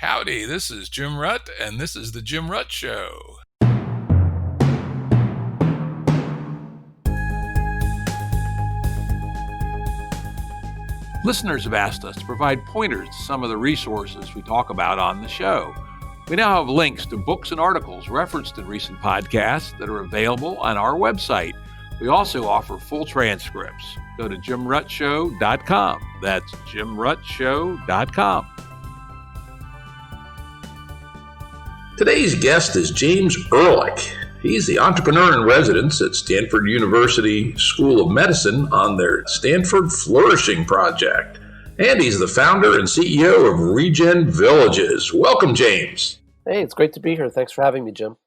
Howdy, this is Jim Rutt, and this is The Jim Rutt Show. Listeners have asked us to provide pointers to some of the resources we talk about on the show. We now have links to books and articles referenced in recent podcasts that are available on our website. We also offer full transcripts. Go to jimruttshow.com. That's jimruttshow.com. Today's guest is James Ehrlich. He's the entrepreneur in residence at Stanford University School of Medicine on their Stanford Flourishing Project. And he's the founder and CEO of Regen Villages. Welcome, James. Hey, it's great to be here. Thanks for having me, Jim.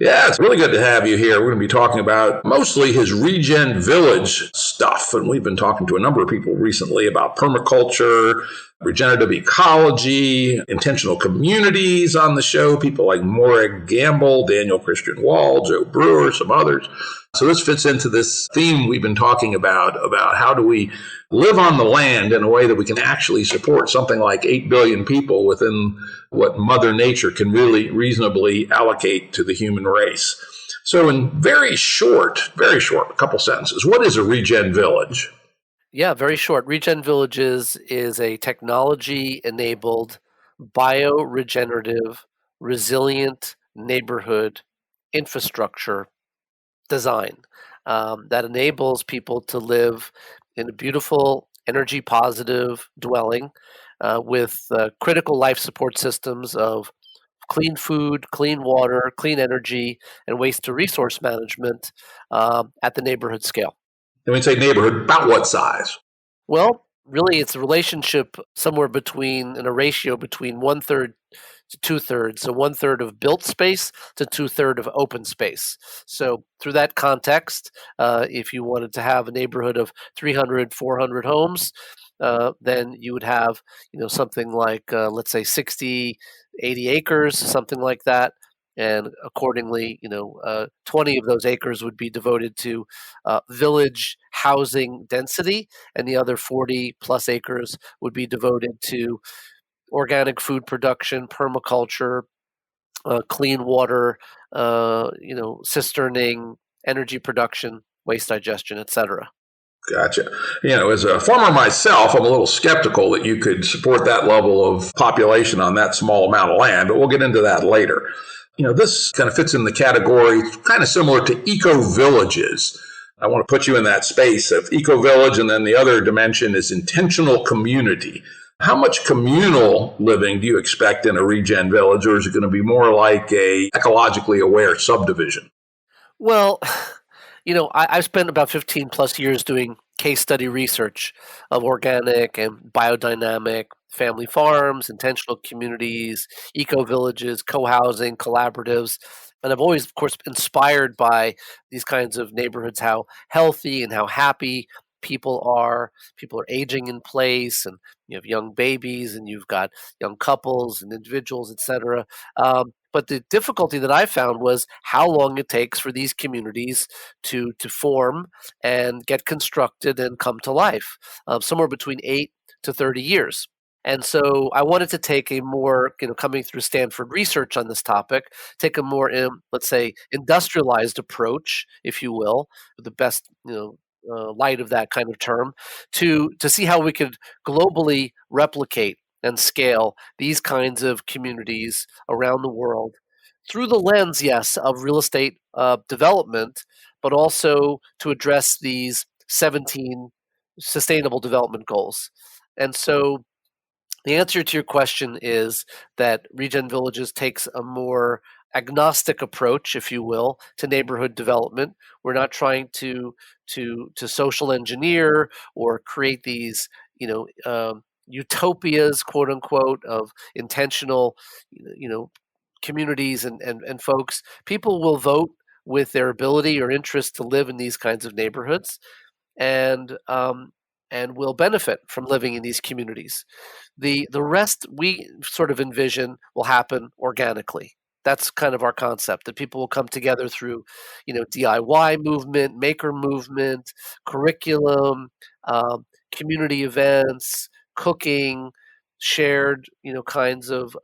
Yeah, it's really good to have you here. We're going to be talking about mostly his Regen Village stuff. And we've been talking to a number of people recently about permaculture, regenerative ecology, intentional communities on the show. People like Morag Gamble, Daniel Christian Wall, Joe Brewer, some others. So this fits into this theme we've been talking about how do we live on the land in a way that we can actually support something like 8 billion people within what Mother Nature can really reasonably allocate to the human race. So in very short, a couple sentences, what is a Regen Village? Yeah, very short. Regen Villages is a technology-enabled, bioregenerative, resilient neighborhood infrastructure design that enables people to live in a beautiful, energy-positive dwelling with critical life support systems of clean food, clean water, clean energy, and waste-to-resource management at the neighborhood scale. And when you say neighborhood, about what size? Well, really, it's a relationship somewhere in a ratio between 1/3 to 2/3. So 1/3 of built space to 2/3 of open space. So through that context, if you wanted to have a neighborhood of 300, 400 homes, then you would have, something like, let's say 60, 80 acres, something like that. And accordingly, 20 of those acres would be devoted to village housing density, and the other 40 plus acres would be devoted to organic food production, permaculture, clean water, cisterning, energy production, waste digestion, etc. Gotcha. As a farmer myself, I'm a little skeptical that you could support that level of population on that small amount of land, but we'll get into that later. This kind of fits in the category kind of similar to eco-villages. I want to put you in that space of eco-village, and then the other dimension is intentional community. How much communal living do you expect in a Regen Village, or is it going to be more like a ecologically aware subdivision? Well, I've spent about 15 plus years doing case study research of organic and biodynamic family farms, intentional communities, eco-villages, co-housing, collaboratives. And I've always, of course, been inspired by these kinds of neighborhoods, how healthy and how happy people are. People are aging in place, and you have young babies, and you've got young couples and individuals, etc. But the difficulty that I found was how long it takes for these communities to form and get constructed and come to life, somewhere between 8 to 30 years. And so I wanted to take a more, coming through Stanford research on this topic, take a more, let's say, industrialized approach, if you will, with the best, light of that kind of term, to see how we could globally replicate and scale these kinds of communities around the world through the lens, yes, of real estate development, but also to address these 17 sustainable development goals. And so the answer to your question is that Regen Villages takes a more agnostic approach, if you will, to neighborhood development. We're not trying to social engineer or create these, utopias, quote unquote, of intentional, communities and folks. People will vote with their ability or interest to live in these kinds of neighborhoods, and will benefit from living in these communities. The rest we sort of envision will happen organically. That's kind of our concept, that people will come together through, DIY movement, maker movement, curriculum, community events, cooking, shared, kinds of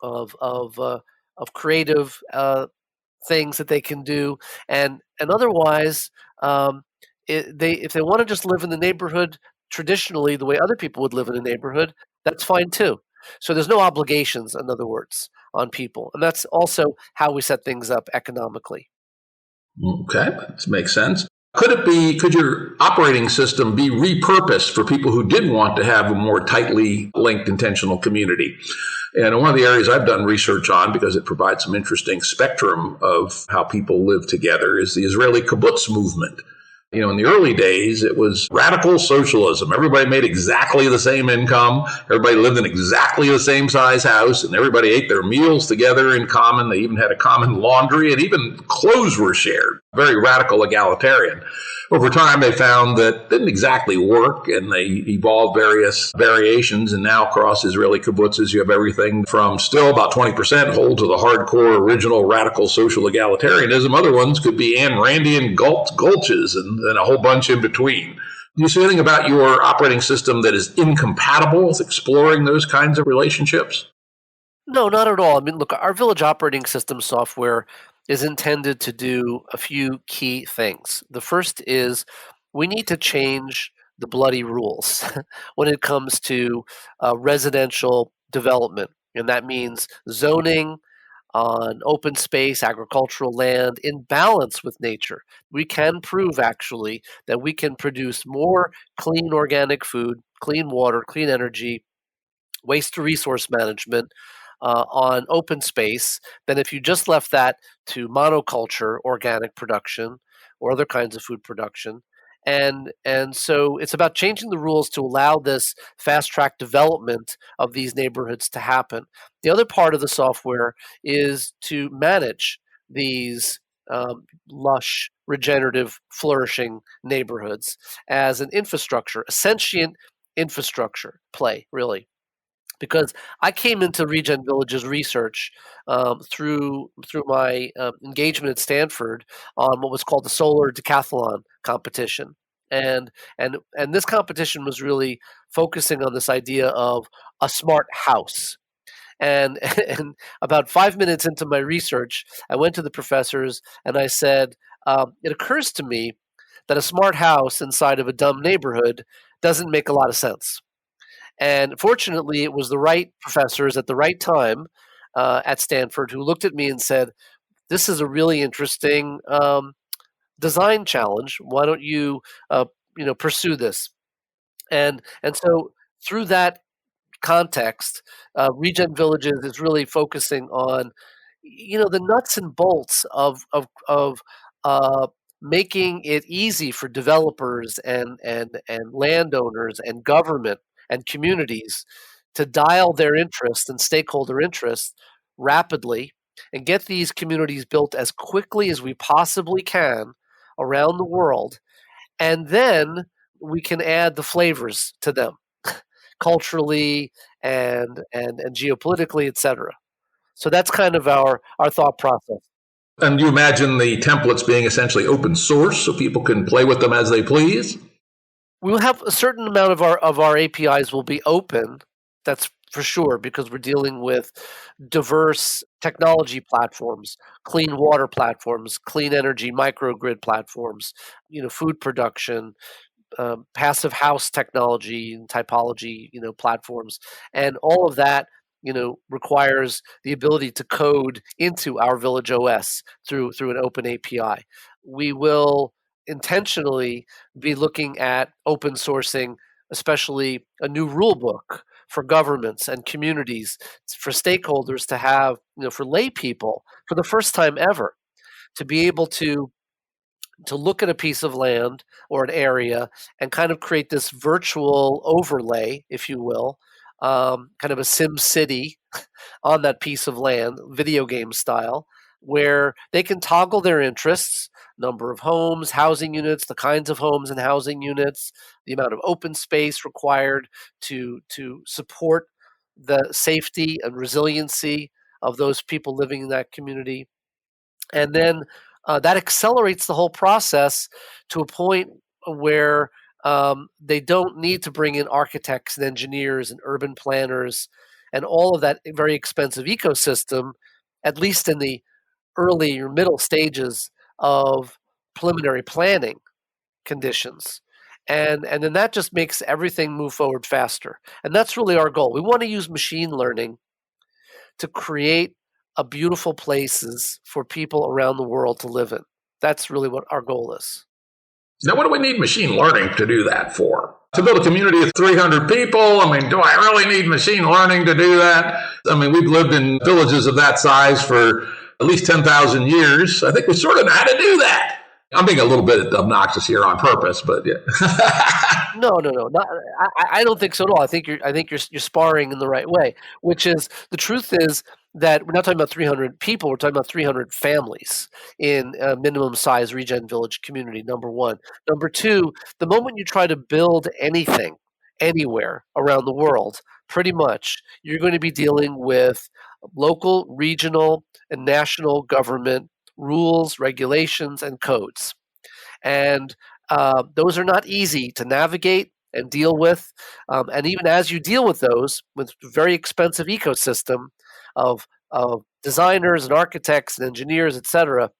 of creative things that they can do, and otherwise, if they want to just live in the neighborhood traditionally the way other people would live in a neighborhood, that's fine too. So there's no obligations, in other words, on people, and that's also how we set things up economically. Okay, that makes sense. Could your operating system be repurposed for people who did want to have a more tightly linked intentional community? And one of the areas I've done research on, because it provides some interesting spectrum of how people live together, is the Israeli Kibbutz movement. In the early days, it was radical socialism. Everybody made exactly the same income. Everybody lived in exactly the same size house, and everybody ate their meals together in common. They even had a common laundry, and even clothes were shared. Very radical egalitarian. Over time, they found that it didn't exactly work, and they evolved various variations. And now across Israeli kibbutzes, you have everything from still about 20% hold to the hardcore, original, radical social egalitarianism. Other ones could be Ayn Randian gulches and a whole bunch in between. Do you see anything about your operating system that is incompatible with exploring those kinds of relationships? No, not at all. I mean, look, our village operating system software is intended to do a few key things. The first is we need to change the bloody rules when it comes to residential development. And that means zoning on open space, agricultural land in balance with nature. We can prove actually that we can produce more clean organic food, clean water, clean energy, waste to resource management on open space than if you just left that to monoculture organic production or other kinds of food production. And so it's about changing the rules to allow this fast track development of these neighborhoods to happen. The other part of the software is to manage these lush, regenerative, flourishing neighborhoods as an infrastructure, a sentient infrastructure play, really. Because I came into Regen Village's research through my engagement at Stanford on what was called the Solar Decathlon competition, and this competition was really focusing on this idea of a smart house. And and about 5 minutes into my research, I went to the professors and I said, "It occurs to me that a smart house inside of a dumb neighborhood doesn't make a lot of sense." And fortunately, it was the right professors at the right time at Stanford who looked at me and said, "This is a really interesting design challenge. Why don't you, pursue this?" And so through that context, Regen Villages is really focusing on, the nuts and bolts of making it easy for developers and landowners and government and communities to dial their interest and stakeholder interest rapidly and get these communities built as quickly as we possibly can around the world. And then we can add the flavors to them culturally and geopolitically, et cetera. So that's kind of our thought process. And you imagine the templates being essentially open source so people can play with them as they please? We will have a certain amount of our APIs will be open. That's for sure, because we're dealing with diverse technology platforms, clean water platforms, clean energy microgrid platforms, food production, passive house technology and typology, platforms, and all of that, requires the ability to code into our Village OS through an open API. We will intentionally be looking at open sourcing, especially a new rule book for governments and communities, for stakeholders to have, for lay people, for the first time ever, to be able to look at a piece of land or an area and kind of create this virtual overlay, if you will, kind of a Sim City on that piece of land, video game style, where they can toggle their interests, number of homes, housing units, the kinds of homes and housing units, the amount of open space required to support the safety and resiliency of those people living in that community. And then that accelerates the whole process to a point where they don't need to bring in architects and engineers and urban planners and all of that very expensive ecosystem, at least in the early or middle stages of preliminary planning conditions. And then that just makes everything move forward faster. And that's really our goal. We want to use machine learning to create beautiful places for people around the world to live in. That's really what our goal is. Now, what do we need machine learning to do that for? To build a community of 300 people? I mean, do I really need machine learning to do that? I mean, we've lived in villages of that size for at least 10,000 years. I think we sort of know how to do that. I'm being a little bit obnoxious here on purpose, but yeah. No. I don't think so at all. I think you're sparring in the right way, which is the truth is that we're not talking about 300 people. We're talking about 300 families in a minimum size Regen Village community, number one. Number two, the moment you try to build anything anywhere around the world, pretty much you're going to be dealing with local, regional, and national government rules, regulations, and codes. And those are not easy to navigate and deal with. And even as you deal with those, with a very expensive ecosystem of designers and architects and engineers, et cetera,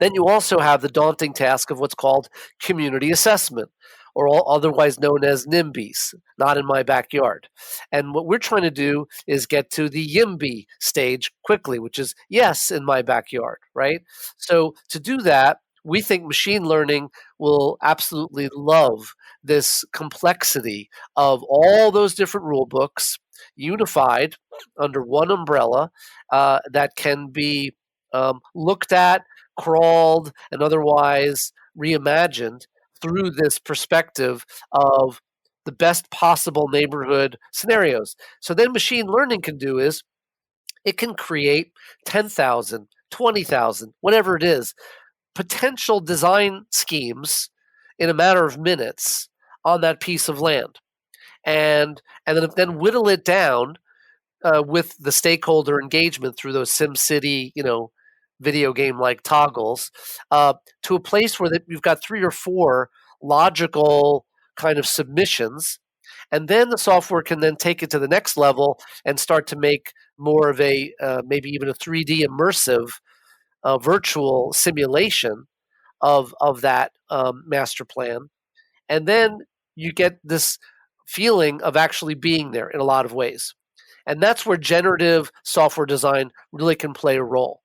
then you also have the daunting task of what's called community assessment, or otherwise known as NIMBYs, not in my backyard. And what we're trying to do is get to the YIMBY stage quickly, which is yes, in my backyard, right? So to do that, we think machine learning will absolutely love this complexity of all those different rule books unified under one umbrella that can be looked at, crawled, and otherwise reimagined through this perspective of the best possible neighborhood scenarios. So then machine learning can do is it can create 10,000, 20,000, whatever it is, potential design schemes in a matter of minutes on that piece of land. And then whittle it down with the stakeholder engagement through those SimCity, video game-like toggles, to a place where you've got 3 or 4 logical kind of submissions, and then the software can then take it to the next level and start to make more of a maybe even a 3D immersive virtual simulation of that master plan, and then you get this feeling of actually being there in a lot of ways, and that's where generative software design really can play a role.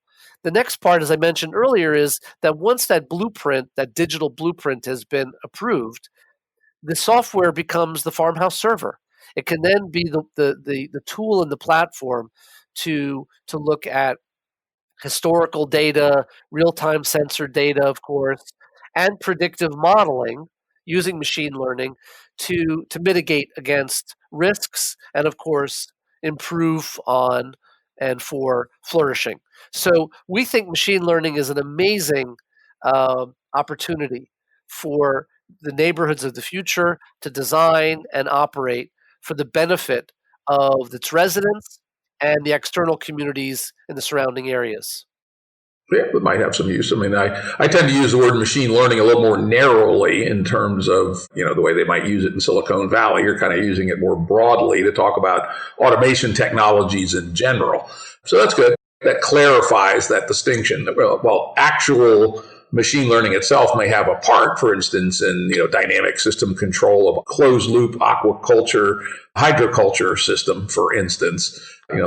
The next part, as I mentioned earlier, is that once that blueprint, that digital blueprint has been approved, the software becomes the farmhouse server. It can then be the tool and the platform to look at historical data, real-time sensor data, of course, and predictive modeling using machine learning to mitigate against risks and, of course, improve on and for flourishing. So we think machine learning is an amazing opportunity for the neighborhoods of the future to design and operate for the benefit of its residents and the external communities in the surrounding areas. Yeah, it might have some use. I mean, I tend to use the word machine learning a little more narrowly in terms of, the way they might use it in Silicon Valley. You're kind of using it more broadly to talk about automation technologies in general. So that's good. That clarifies that distinction. Well, actual machine learning itself may have a part, for instance, in dynamic system control of a closed loop aquaculture, hydroculture system, for instance.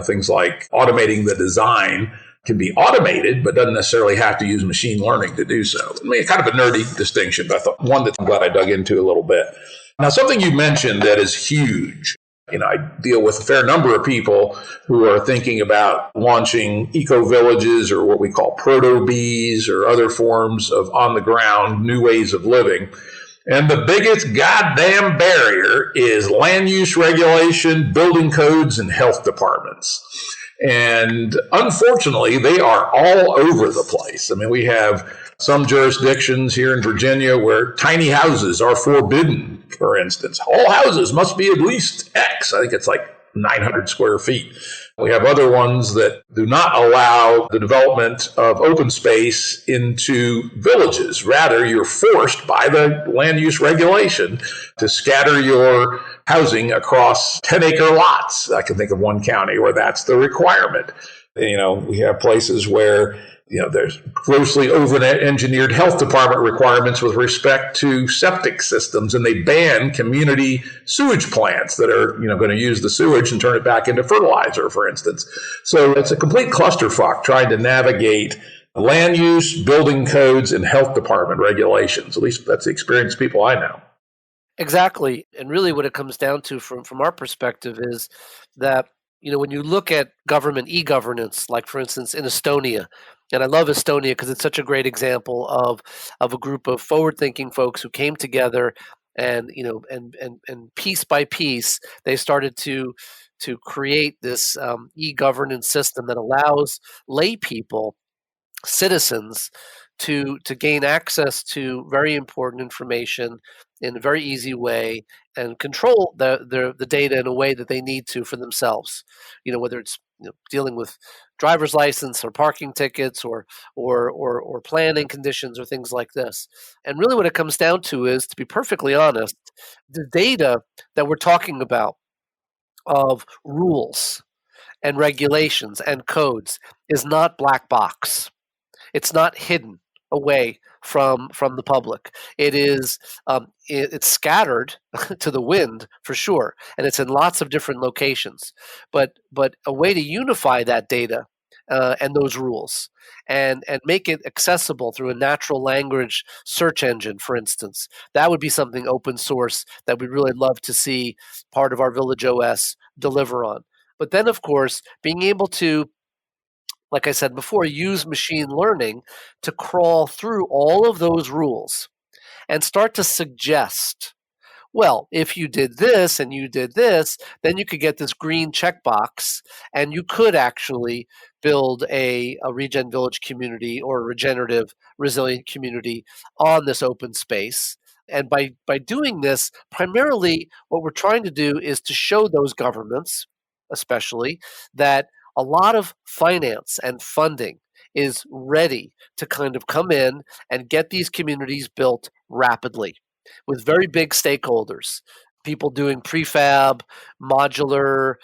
Things like automating the design can be automated, but doesn't necessarily have to use machine learning to do so. I mean, kind of a nerdy distinction, but I thought one that I'm glad I dug into a little bit. Now, something you mentioned that is huge. I deal with a fair number of people who are thinking about launching eco-villages or what we call proto-bees or other forms of on-the-ground new ways of living. And the biggest goddamn barrier is land use regulation, building codes, and health departments. And unfortunately, they are all over the place. I mean, we have some jurisdictions here in Virginia where tiny houses are forbidden, for instance. All houses must be at least X. I think it's like 900 square feet. We have other ones that do not allow the development of open space into villages. Rather, you're forced by the land use regulation to scatter your housing across 10-acre lots. I can think of one county where that's the requirement. We have places where there's grossly over-engineered health department requirements with respect to septic systems, and they ban community sewage plants that are, going to use the sewage and turn it back into fertilizer, for instance. So it's a complete clusterfuck trying to navigate land use, building codes, and health department regulations. At least that's the experience people I know. Exactly. And really what it comes down to from our perspective is that, when you look at government e-governance, like for instance in Estonia, and I love Estonia because it's such a great example of a group of forward-thinking folks who came together and and piece by piece they started to create this e-governance system that allows lay people, citizens, to gain access to very important information in a very easy way and control the data in a way that they need to for themselves. Whether it's dealing with driver's license or parking tickets or planning conditions or things like this. And really what it comes down to is, to be perfectly honest, the data that we're talking about of rules and regulations and codes is not black box. It's not hidden away from the public. It is it's scattered to the wind for sure, and it's in lots of different locations. But a way to unify that data and those rules and make it accessible through a natural language search engine, for instance, that would be something open source that we'd really love to see part of our Village OS deliver on. But then, of course, being able to, like I said before, use machine learning to crawl through all of those rules and start to suggest, well, if you did this and you did this, then you could get this green checkbox and you could actually build a Regen Village community or a regenerative, resilient community on this open space. And by doing this, primarily what we're trying to do is to show those governments, especially, that a lot of finance and funding is ready to kind of come in and get these communities built rapidly with very big stakeholders, people doing prefab, modular,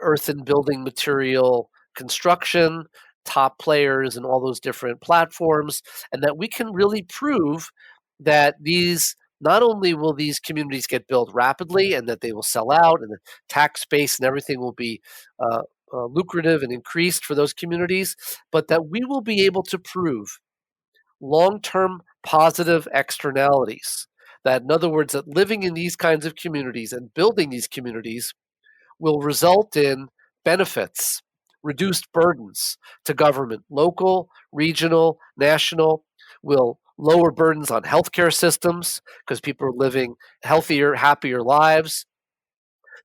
earthen building material construction, top players and all those different platforms, and that we can really prove that not only will these communities get built rapidly and that they will sell out and the tax base and everything will be lucrative and increased for those communities, but that we will be able to prove long-term positive externalities. That, in other words, that living in these kinds of communities and building these communities will result in benefits, reduced burdens to government, local, regional, national, will lower burdens on healthcare systems because people are living healthier, happier lives.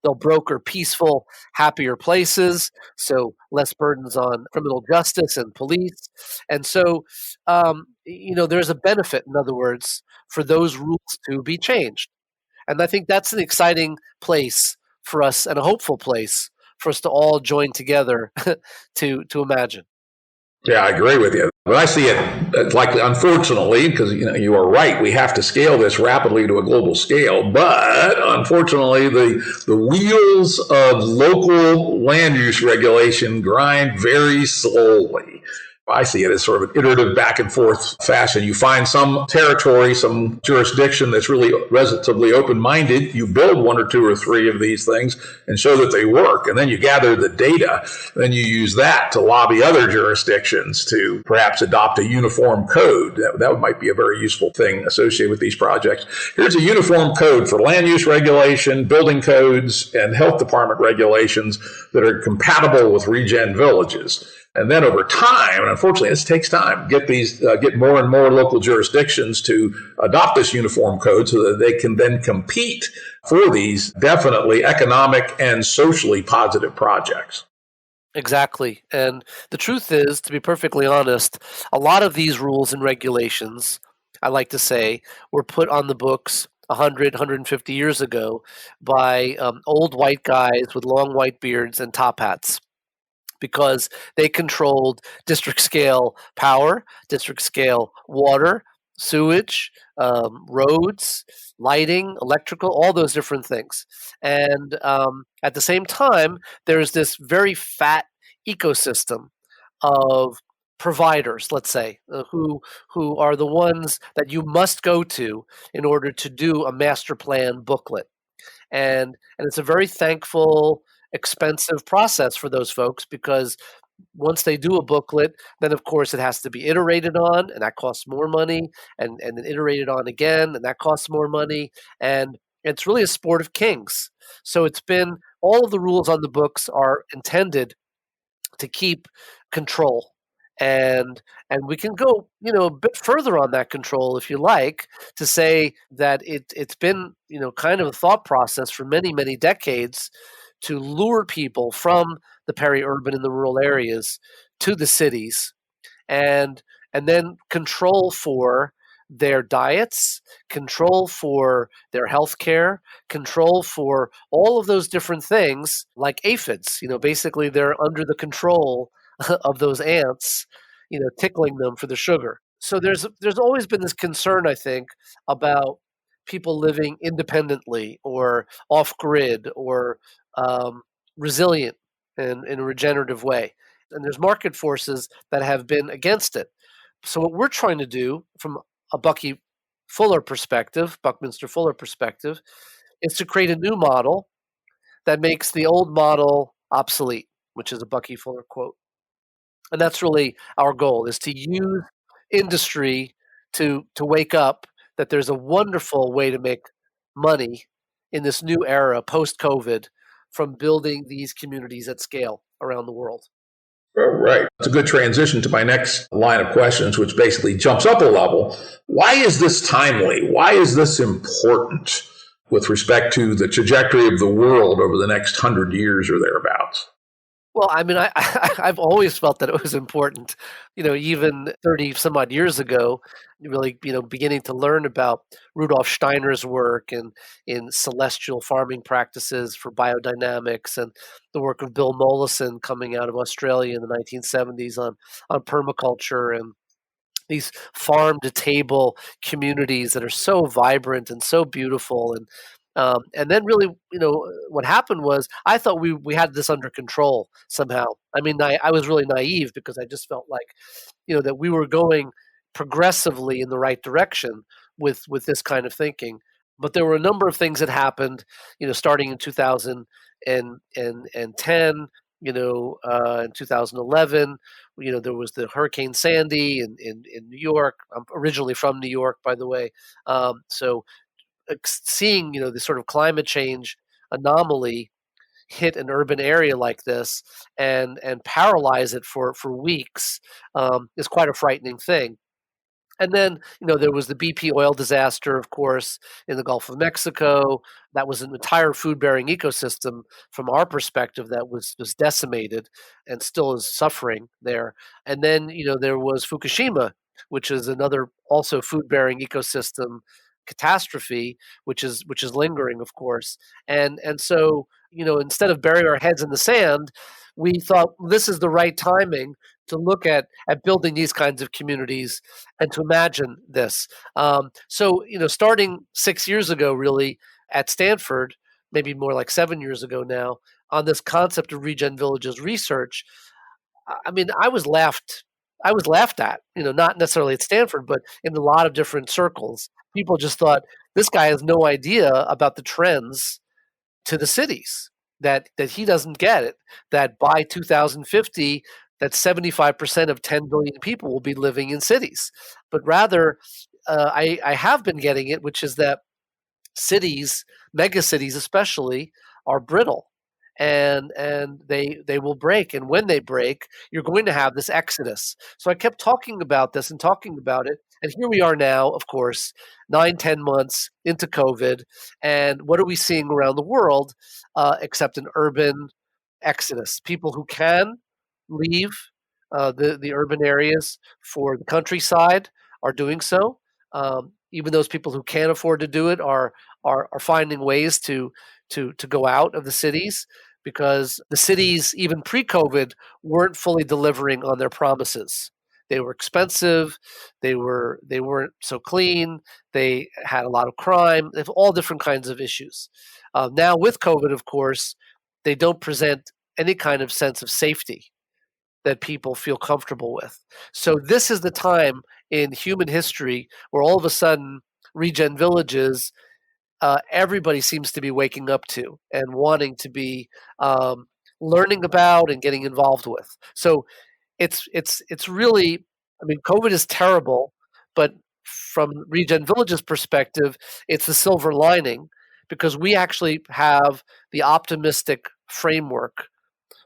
They'll broker peaceful, happier places, so less burdens on criminal justice and police. And so, there's a benefit, in other words, for those rules to be changed. And I think that's an exciting place for us and a hopeful place for us to all join together to imagine. Yeah, I agree with you. But I see it like, unfortunately, because you are right, we have to scale this rapidly to a global scale. But unfortunately, the wheels of local land use regulation grind very slowly. I see it as sort of an iterative back and forth fashion. You find some territory, some jurisdiction that's really relatively open-minded. You build one or two or three of these things and show that they work. And then you gather the data. Then you use that to lobby other jurisdictions to perhaps adopt a uniform code. That might be a very useful thing associated with these projects. Here's a uniform code for land use regulation, building codes, and health department regulations that are compatible with Regen villages. And then over time, and unfortunately this takes time, get more and more local jurisdictions to adopt this uniform code so that they can then compete for these definitely economic and socially positive projects. Exactly. And the truth is, to be perfectly honest, a lot of these rules and regulations, I like to say, were put on the books 100, 150 years ago by old white guys with long white beards and top hats, because they controlled district scale power, district scale water, sewage, roads, lighting, electrical, all those different things. And at the same time, there's this very fat ecosystem of providers, let's say, who are the ones that you must go to in order to do a master plan booklet. And it's a very thankful, expensive process for those folks, because once they do a booklet, then of course it has to be iterated on, and that costs more money, and then iterated on again, and that costs more money. And it's really a sport of kings. So it's been, all of the rules on the books are intended to keep control. And we can go, a bit further on that control if you like, to say that it's been, kind of a thought process for many, many decades to lure people from the peri-urban and the rural areas to the cities, and then control for their diets, control for their health care, control for all of those different things like aphids. Basically they're under the control of those ants, tickling them for the sugar. So there's always been this concern, I think, about people living independently or off grid or resilient in a regenerative way. And there's market forces that have been against it. So what we're trying to do from a Buckminster Fuller perspective, is to create a new model that makes the old model obsolete, which is a Bucky Fuller quote. And that's really our goal, is to use industry to wake up that there's a wonderful way to make money in this new era post-COVID from building these communities at scale around the world. Right. It's a good transition to my next line of questions, which basically jumps up a level. Why is this timely? Why is this important with respect to the trajectory of the world over the next 100 years or thereabouts? Well, I mean, I've always felt that it was important, even 30 some odd years ago, really, beginning to learn about Rudolf Steiner's work in celestial farming practices for biodynamics, and the work of Bill Mollison coming out of Australia in the 1970s on permaculture, and these farm to table communities that are so vibrant and so beautiful. And then really, what happened was, I thought we had this under control somehow. I mean, I was really naive, because I just felt like, that we were going progressively in the right direction with this kind of thinking. But there were a number of things that happened, starting in 2010, in 2011, there was the Hurricane Sandy in New York. I'm originally from New York, by the way. So seeing, the sort of climate change anomaly hit an urban area like this and paralyze it for weeks is quite a frightening thing. And then, there was the BP oil disaster, of course, in the Gulf of Mexico. That was an entire food-bearing ecosystem from our perspective that was decimated and still is suffering there. And then, there was Fukushima, which is another also food-bearing ecosystem catastrophe, which is lingering, of course. And so, instead of burying our heads in the sand, we thought this is the right timing to look at building these kinds of communities and to imagine this. So, starting 6 years ago, really, at Stanford, maybe more like 7 years ago now, on this concept of Regen Villages research, I mean, I was laughed at, not necessarily at Stanford, but in a lot of different circles. People just thought, this guy has no idea about the trends to the cities, that he doesn't get it, that by 2050, that 75% of 10 billion people will be living in cities. But rather, I have been getting it, which is that cities, megacities especially, are brittle. And they will break, and when they break, you're going to have this exodus. So I kept talking about this and talking about it, and here we are now, of course, 9-10 months into COVID, and what are we seeing around the world except an urban exodus? People who can leave the urban areas for the countryside are doing so. Even those people who can't afford to do it are finding ways to go out of the cities, because the cities, even pre-COVID, weren't fully delivering on their promises. They were expensive. They weren't so clean. They had a lot of crime. They have all different kinds of issues. Now with COVID, of course, they don't present any kind of sense of safety that people feel comfortable with. So this is the time in human history where all of a sudden regen villages, everybody seems to be waking up to and wanting to be learning about and getting involved with. So it's really, I mean, COVID is terrible, but from Regen Village's perspective, it's the silver lining because we actually have the optimistic framework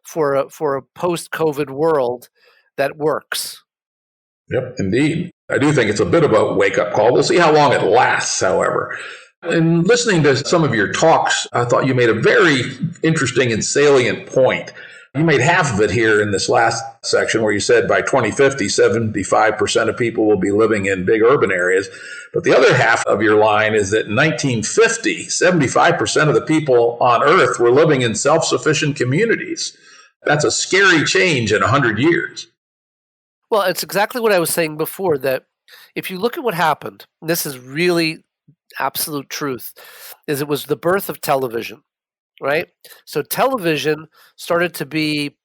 for a post-COVID world that works. Yep, indeed. I do think it's a bit of a wake-up call. We'll see how long it lasts, however. In listening to some of your talks, I thought you made a very interesting and salient point. You made half of it here in this last section where you said by 2050, 75% of people will be living in big urban areas. But the other half of your line is that in 1950, 75% of the people on Earth were living in self-sufficient communities. That's a scary change in 100 years. Well, it's exactly what I was saying before, that if you look at what happened, and this is really absolute truth, is it was the birth of television, right? So television started to be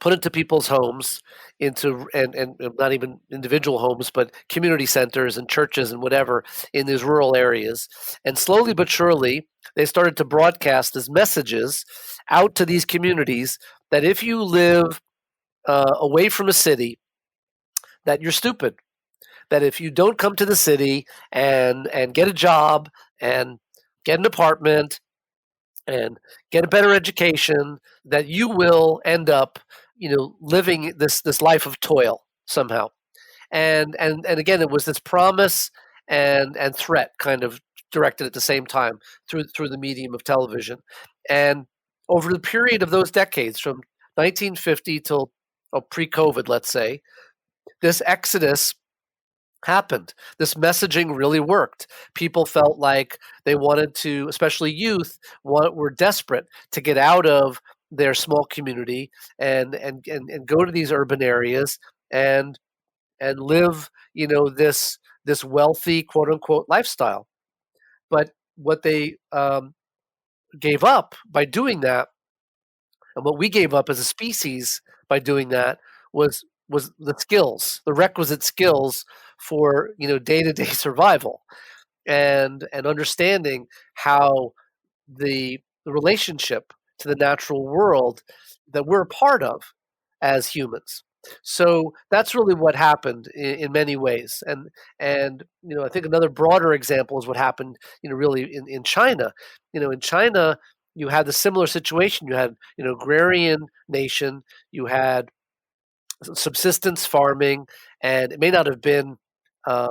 put into people's homes, into and not even individual homes, but community centers and churches and whatever in these rural areas. And slowly but surely, they started to broadcast as messages out to these communities that if you live away from a city, that you're stupid. That if you don't come to the city and get a job and get an apartment and get a better education, that you will end up, living this life of toil somehow. And again, it was this promise and threat kind of directed at the same time through the medium of television. And over the period of those decades, from 1950 till pre-COVID, let's say, this exodus happened. This messaging really worked. People felt like they wanted to, especially youth, were desperate to get out of their small community and go to these urban areas and live, this wealthy, quote unquote, lifestyle. But what they gave up by doing that, and what we gave up as a species by doing that, was the skills, the requisite skills for day-to-day survival, and understanding how the relationship to the natural world that we're a part of as humans. So that's really what happened in many ways. And I think another broader example is what happened really in China. In China, you had the similar situation. You had agrarian nation. You had subsistence farming, and it may not have been a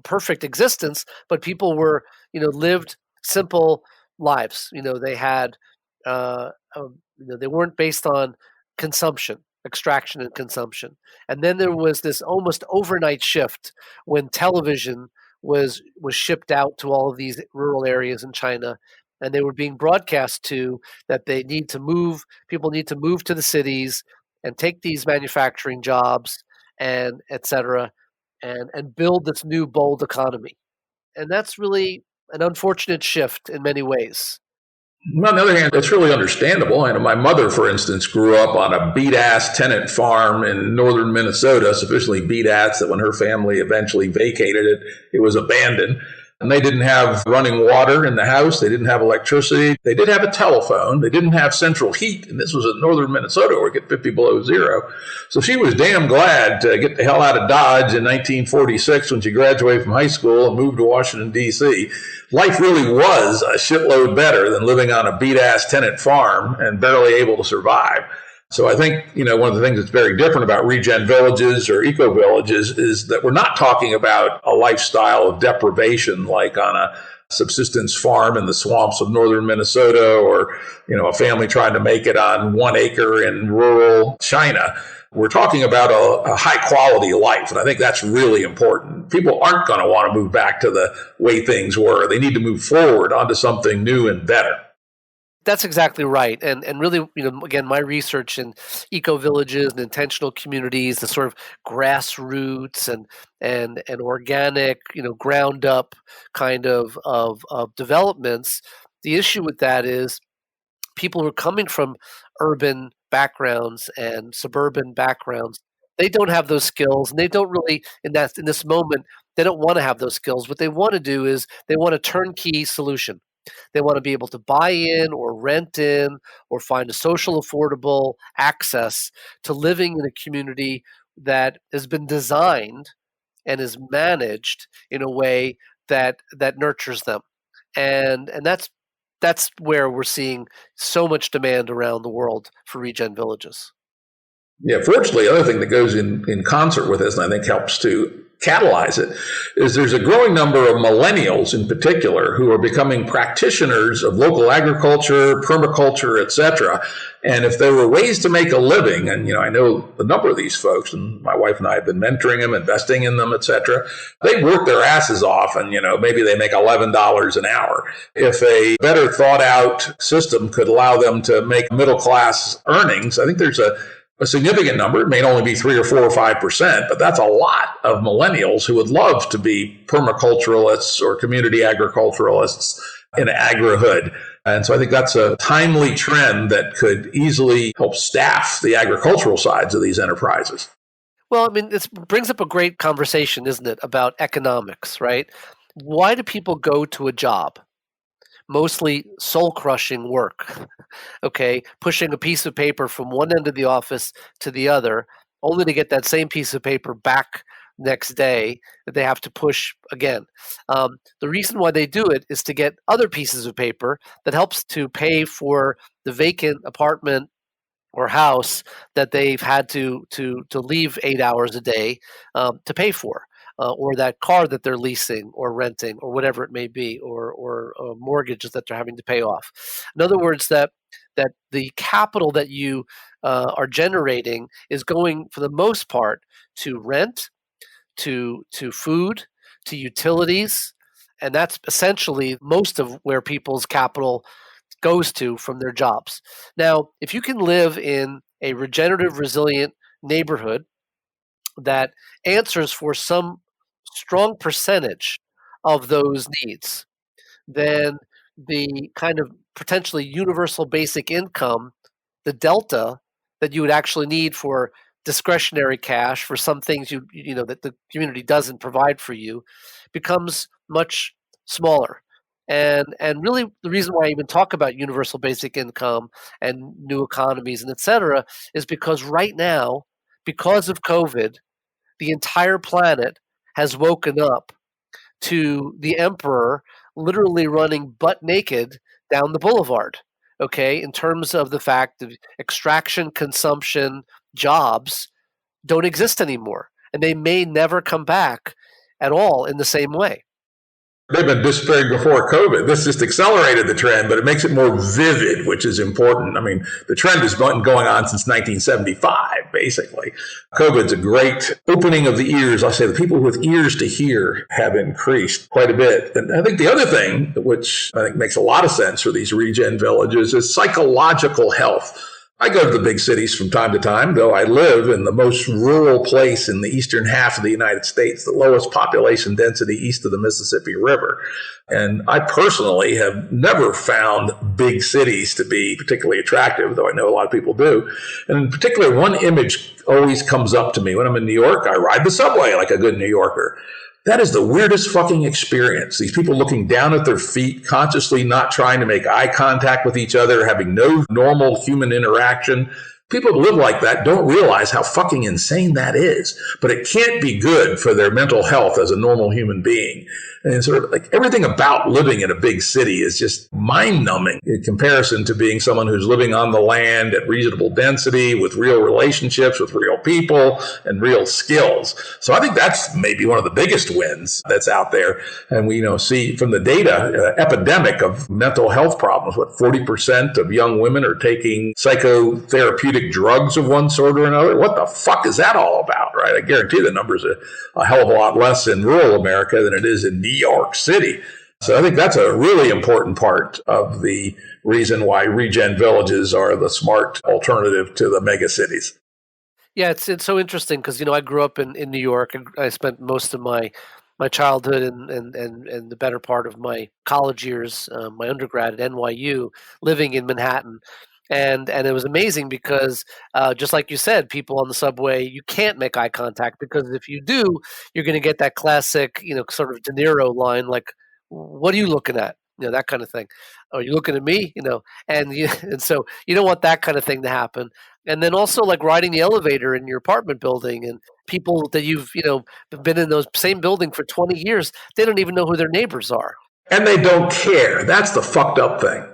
perfect existence, but people were lived simple lives. They had they weren't based on consumption, extraction and consumption. And then there was this almost overnight shift when television was shipped out to all of these rural areas in China, and they were being broadcast to that they need to move. People need to move to the cities and take these manufacturing jobs and et cetera, and build this new bold economy. And that's really an unfortunate shift in many ways. On the other hand, it's really understandable. And my mother, for instance, grew up on a beat-ass tenant farm in northern Minnesota, sufficiently beat-ass that when her family eventually vacated it, it was abandoned. And they didn't have running water in the house. They didn't have electricity. They did have a telephone. They didn't have central heat. And this was in northern Minnesota where it get 50 below zero. So she was damn glad to get the hell out of Dodge in 1946 when she graduated from high school and moved to Washington, D.C. Life really was a shitload better than living on a beat-ass tenant farm and barely able to survive. So I think, one of the things that's very different about regen villages or eco villages is that we're not talking about a lifestyle of deprivation like on a subsistence farm in the swamps of northern Minnesota or, a family trying to make it on 1 acre in rural China. We're talking about a high quality life. And I think that's really important. People aren't going to want to move back to the way things were. They need to move forward onto something new and better. That's exactly right. And really, again, my research in eco villages and intentional communities, the sort of grassroots and organic, ground up kind of developments. The issue with that is people who are coming from urban backgrounds and suburban backgrounds, they don't have those skills, and they don't really in this moment, they don't want to have those skills. What they want to do is they want a turnkey solution. They want to be able to buy in or rent in or find a social affordable access to living in a community that has been designed and is managed in a way that nurtures them. And that's where we're seeing so much demand around the world for regen villages. Yeah, fortunately, the other thing that goes in concert with this, and I think helps to catalyze it, is there's a growing number of millennials in particular who are becoming practitioners of local agriculture, permaculture, etc. And if there were ways to make a living, and I know a number of these folks, and my wife and I have been mentoring them, investing in them, etc. They work their asses off, and maybe they make $11 an hour. If a better thought out system could allow them to make middle class earnings, I think there's a significant number. It may only be 3 or 4 or 5%, but that's a lot of millennials who would love to be permaculturalists or community agriculturalists in agrihood. And so I think that's a timely trend that could easily help staff the agricultural sides of these enterprises. Well, this brings up a great conversation, isn't it, about economics, right? Why do people go to a job? Mostly soul-crushing work, okay? Pushing a piece of paper from one end of the office to the other, only to get that same piece of paper back next day that they have to push again. The reason why they do it is to get other pieces of paper that helps to pay for the vacant apartment or house that they've had to leave 8 hours a day to pay for. Or that car that they're leasing or renting or whatever it may be, or mortgages that they're having to pay off. In other words, that the capital that you are generating is going, for the most part, to rent, to food, to utilities, and that's essentially most of where people's capital goes to from their jobs. Now, if you can live in a regenerative, resilient neighborhood that answers for some strong percentage of those needs, then the kind of potentially universal basic income, the delta that you would actually need for discretionary cash for some things that the community doesn't provide for you, becomes much smaller. And really the reason why I even talk about universal basic income and new economies and et cetera is because right now, because of COVID, the entire planet has woken up to the emperor literally running butt naked down the boulevard, okay, in terms of the fact that extraction, consumption, jobs don't exist anymore, and they may never come back at all in the same way. They've been disappearing before COVID. This just accelerated the trend, but it makes it more vivid, which is important. The trend has been going on since 1975, basically. COVID's a great opening of the ears. I say the people with ears to hear have increased quite a bit. And I think the other thing, which I think makes a lot of sense for these regen villages, is psychological health. I go to the big cities from time to time, though I live in the most rural place in the eastern half of the United States, the lowest population density east of the Mississippi River. And I personally have never found big cities to be particularly attractive, though I know a lot of people do. And in particular, one image always comes up to me. When I'm in New York, I ride the subway like a good New Yorker. That is the weirdest fucking experience. These people looking down at their feet, consciously not trying to make eye contact with each other, having no normal human interaction. People who live like that don't realize how fucking insane that is. But it can't be good for their mental health as a normal human being. And sort of like everything about living in a big city is just mind-numbing in comparison to being someone who's living on the land at reasonable density with real relationships with real people and real skills. So I think that's maybe one of the biggest wins that's out there. And we see from the data, epidemic of mental health problems. 40% of young women are taking psychotherapeutic drugs of one sort or another. What the fuck is that all about, right? I guarantee the numbers are a hell of a lot less in rural America than it is in New York City. So I think that's a really important part of the reason why regen villages are the smart alternative to the mega cities. Yeah, it's so interesting because I grew up in New York, and I spent most of my childhood and the better part of my college years, my undergrad at NYU, living in Manhattan. And it was amazing because just like you said, people on the subway, you can't make eye contact because if you do, you're going to get that classic, sort of De Niro line like, "What are you looking at?" That kind of thing. "Are you looking at me?" And so you don't want that kind of thing to happen. And then also like riding the elevator in your apartment building and people that you've been in those same building for 20 years, they don't even know who their neighbors are. And they don't care. That's the fucked up thing.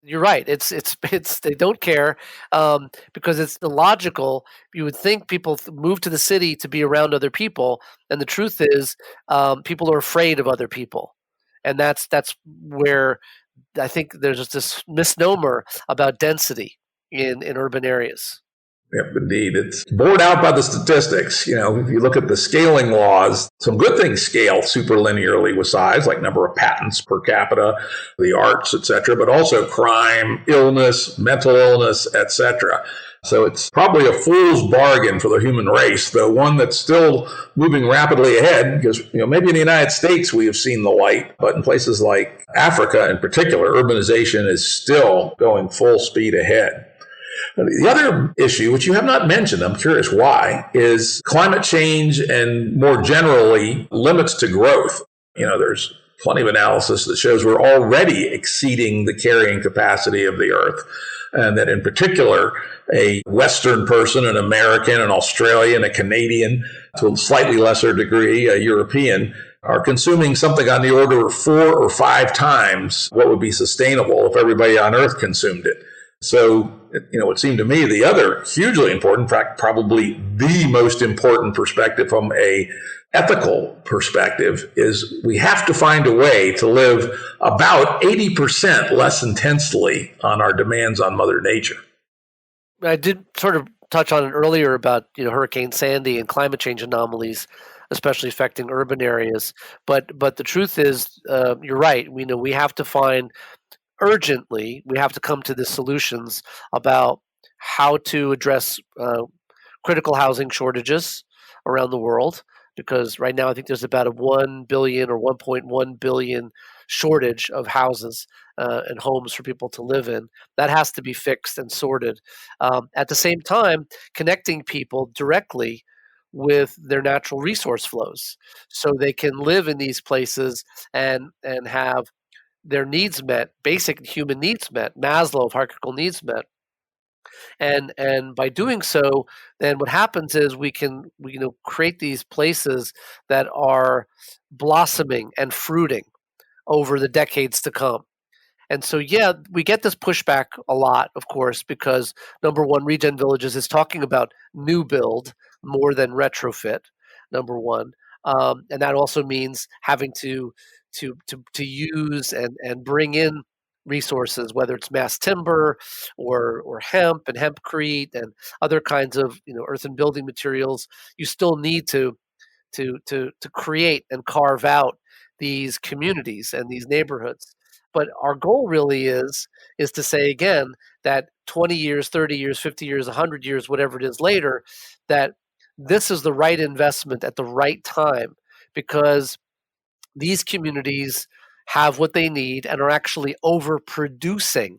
You're right. It's they don't care because it's illogical. You would think people move to the city to be around other people, and the truth is, people are afraid of other people, and that's where I think there's this misnomer about density in urban areas. Yep, indeed. It's borne out by the statistics. If you look at the scaling laws, some good things scale superlinearly with size, like number of patents per capita, the arts, etc., but also crime, illness, mental illness, etc. So it's probably a fool's bargain for the human race, though one that's still moving rapidly ahead because, maybe in the United States we have seen the light, but in places like Africa in particular, urbanization is still going full speed ahead. The other issue, which you have not mentioned, I'm curious why, is climate change and more generally limits to growth. There's plenty of analysis that shows we're already exceeding the carrying capacity of the Earth. And that in particular, a Western person, an American, an Australian, a Canadian, to a slightly lesser degree, a European, are consuming something on the order of 4 or 5 times what would be sustainable if everybody on Earth consumed it. So, it would seem to me the other hugely important, in fact, probably the most important perspective from a ethical perspective is we have to find a way to live about 80% less intensely on our demands on Mother Nature. I did sort of touch on it earlier about Hurricane Sandy and climate change anomalies, especially affecting urban areas. But the truth is, you're right. We have to find urgently, we have to come to the solutions about how to address critical housing shortages around the world. Because right now, I think there's about a 1 billion or 1.1 billion shortage of houses and homes for people to live in. That has to be fixed and sorted. At the same time, connecting people directly with their natural resource flows so they can live in these places and have their needs met, basic human needs met, Maslow hierarchical needs met. And by doing so, then what happens is we create these places that are blossoming and fruiting over the decades to come. And so, yeah, we get this pushback a lot, of course, because number one, Regen Villages is talking about new build more than retrofit, number one. And that also means having to use and bring in resources, whether it's mass timber or hemp and hempcrete and other kinds of earth and building materials. You still need to create and carve out these communities and these neighborhoods. But our goal really is to say again that 20 years, 30 years, 50 years, 100 years, whatever it is later, that this is the right investment at the right time because these communities have what they need and are actually overproducing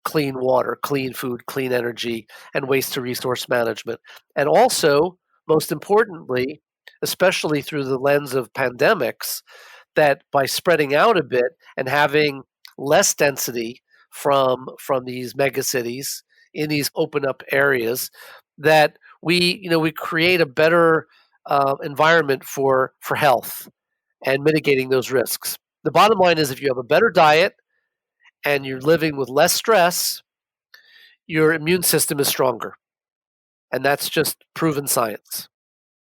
clean water, clean food, clean energy, and waste to resource management. And also, most importantly, especially through the lens of pandemics, that by spreading out a bit and having less density from these megacities in these open up areas, that we create a better environment for health and mitigating those risks. The bottom line is if you have a better diet and you're living with less stress, your immune system is stronger. And that's just proven science.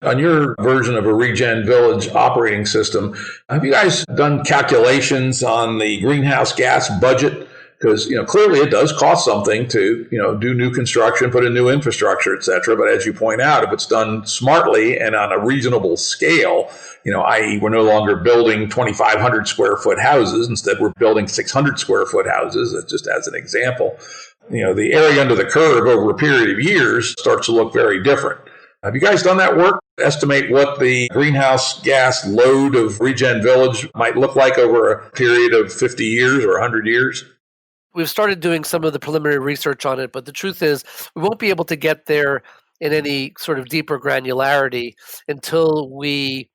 On your version of a Regen Village operating system, have you guys done calculations on the greenhouse gas budget because clearly it does cost something to do new construction, put in new infrastructure, et cetera. But as you point out, if it's done smartly and on a reasonable scale, i.e. we're no longer building 2,500 square foot houses. Instead, we're building 600 square foot houses, just as an example. The area under the curve over a period of years starts to look very different. Have you guys done that work? Estimate what the greenhouse gas load of Regen Village might look like over a period of 50 years or 100 years? We've started doing some of the preliminary research on it, but the truth is we won't be able to get there in any sort of deeper granularity until we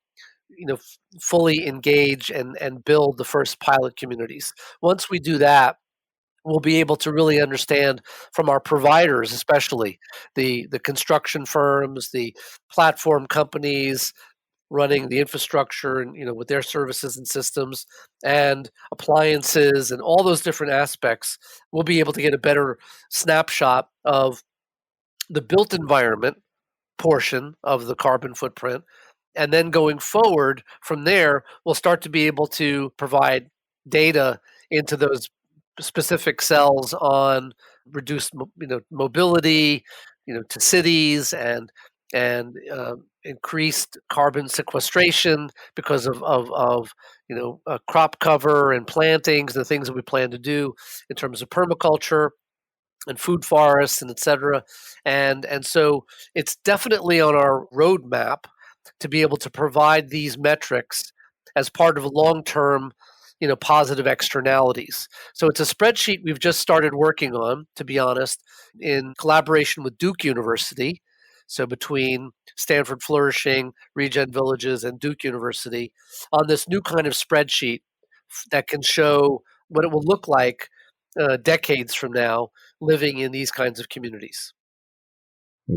fully engage and build the first pilot communities. Once we do that, we'll be able to really understand from our providers, especially the construction firms, the platform companies running the infrastructure and with their services and systems and appliances and all those different aspects, we'll be able to get a better snapshot of the built environment portion of the carbon footprint. And then going forward from there, we'll start to be able to provide data into those specific cells on reduced mobility to cities and increased carbon sequestration because of crop cover and plantings, the things that we plan to do in terms of permaculture and food forests and et cetera. And so it's definitely on our roadmap to be able to provide these metrics as part of long-term positive externalities. So it's a spreadsheet we've just started working on, to be honest, in collaboration with Duke University. So between Stanford Flourishing, Regen Villages, and Duke University on this new kind of spreadsheet that can show what it will look like decades from now living in these kinds of communities.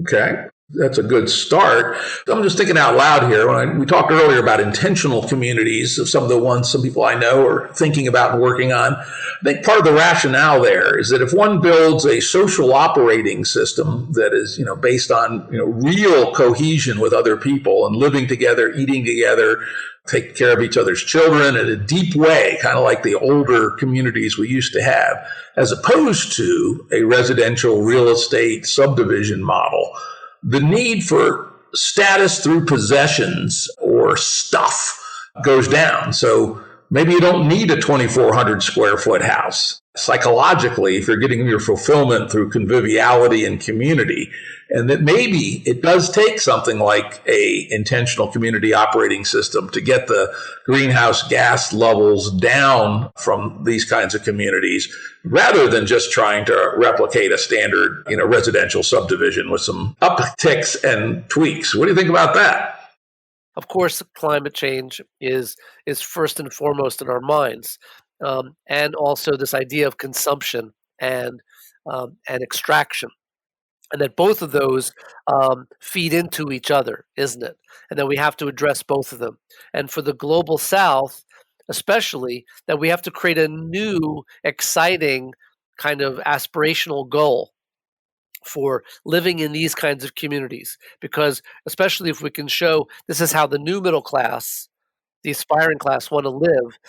Okay. That's a good start. I'm just thinking out loud here. We talked earlier about intentional communities of some of the ones some people I know are thinking about and working on. I think part of the rationale there is that if one builds a social operating system that is, based on, real cohesion with other people and living together, eating together, taking care of each other's children in a deep way, kind of like the older communities we used to have, as opposed to a residential real estate subdivision model, the need for status through possessions or stuff goes down. So maybe you don't need a 2,400 square foot house. Psychologically, if you're getting your fulfillment through conviviality and community, and that maybe it does take something like a intentional community operating system to get the greenhouse gas levels down from these kinds of communities, rather than just trying to replicate a standard, residential subdivision with some upticks and tweaks. What do you think about that? Of course, climate change is first and foremost in our minds, and also this idea of consumption and extraction. And that both of those feed into each other, isn't it? And that we have to address both of them. And for the global South, especially, that we have to create a new, exciting kind of aspirational goal for living in these kinds of communities. Because especially if we can show this is how the new middle class, the aspiring class, want to live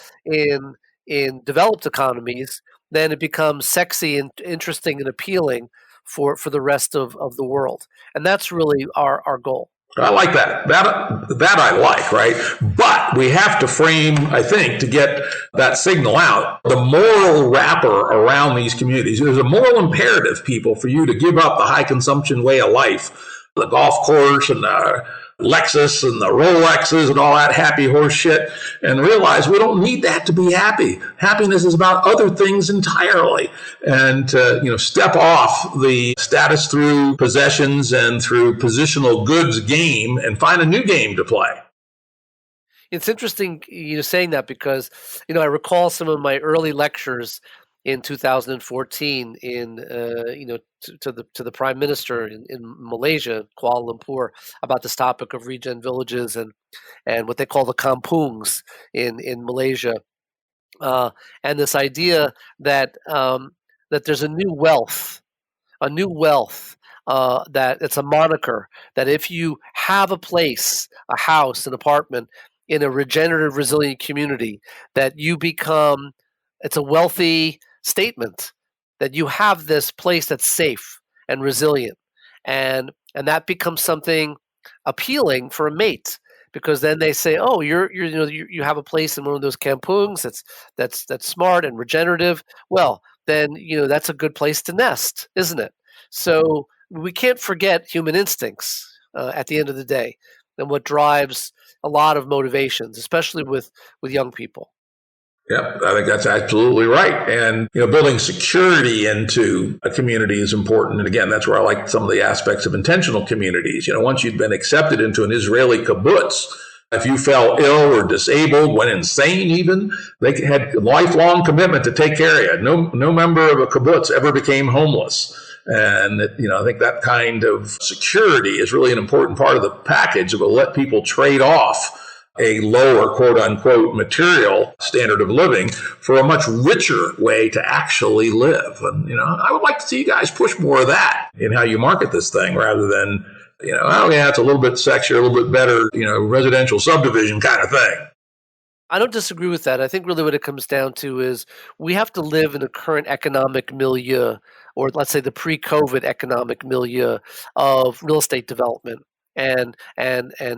in developed economies, then it becomes sexy and interesting and appealing for the rest of the world. And that's really our goal. I like that. That I like, right? But we have to frame, I think, to get that signal out, the moral wrapper around these communities. There's a moral imperative, people, for you to give up the high consumption way of life, the golf course and the Lexus and the Rolexes and all that happy horse shit, and realize we don't need that to be happy. Happiness is about other things entirely. And step off the status through possessions and through positional goods game and find a new game to play. It's interesting saying that because I recall some of my early lectures in 2014 in to the Prime Minister in Malaysia, Kuala Lumpur, about this topic of regen villages and what they call the kampungs in Malaysia, and this idea that there's a new wealth that it's a moniker that if you have a place, a house, an apartment in a regenerative, resilient community, that you become, it's a wealthy, statement that you have this place that's safe and resilient, and that becomes something appealing for a mate, because then they say, "Oh, you have a place in one of those kampungs that's smart and regenerative." Well, then that's a good place to nest, isn't it? So we can't forget human instincts at the end of the day, and what drives a lot of motivations, especially with young people. Yeah, I think that's absolutely right. And, building security into a community is important. And again, that's where I like some of the aspects of intentional communities. Once you've been accepted into an Israeli kibbutz, if you fell ill or disabled, went insane even, they had lifelong commitment to take care of you. No member of a kibbutz ever became homeless. And, I think that kind of security is really an important part of the package that will let people trade off a lower, quote unquote, material standard of living for a much richer way to actually live. And, I would like to see you guys push more of that in how you market this thing rather than, oh yeah, it's a little bit sexier, a little bit better, residential subdivision kind of thing. I don't disagree with that. I think really what it comes down to is we have to live in the current economic milieu, or let's say the pre-COVID economic milieu of real estate development and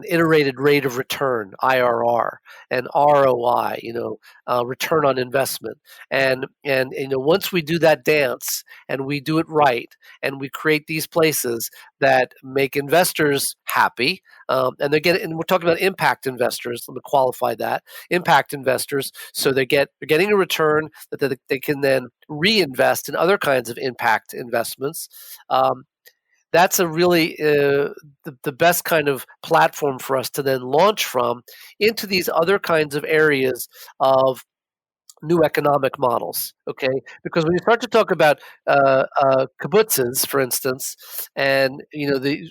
iterated rate of return, IRR, and ROI, return on investment. And once we do that dance and we do it right and we create these places that make investors happy, and we're talking about impact investors. Let me qualify that. Impact investors, so they're getting a return that they can then reinvest in other kinds of impact investments. That's a really the best kind of platform for us to then launch from into these other kinds of areas of new economic models. Okay, because when you start to talk about kibbutzes, for instance, and the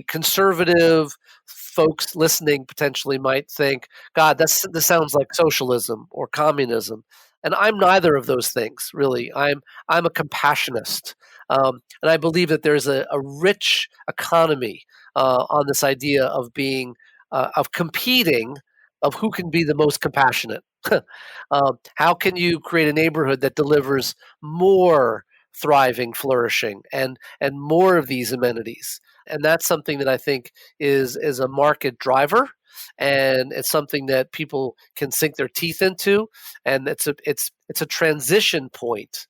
conservative folks listening potentially might think, God, this sounds like socialism or communism. And I'm neither of those things, really. I'm a compassionist. And I believe that there's a rich economy on this idea of being, of competing, of who can be the most compassionate. How can you create a neighborhood that delivers more thriving, flourishing, and more of these amenities? And that's something that I think is a market driver, and it's something that people can sink their teeth into, and it's a transition point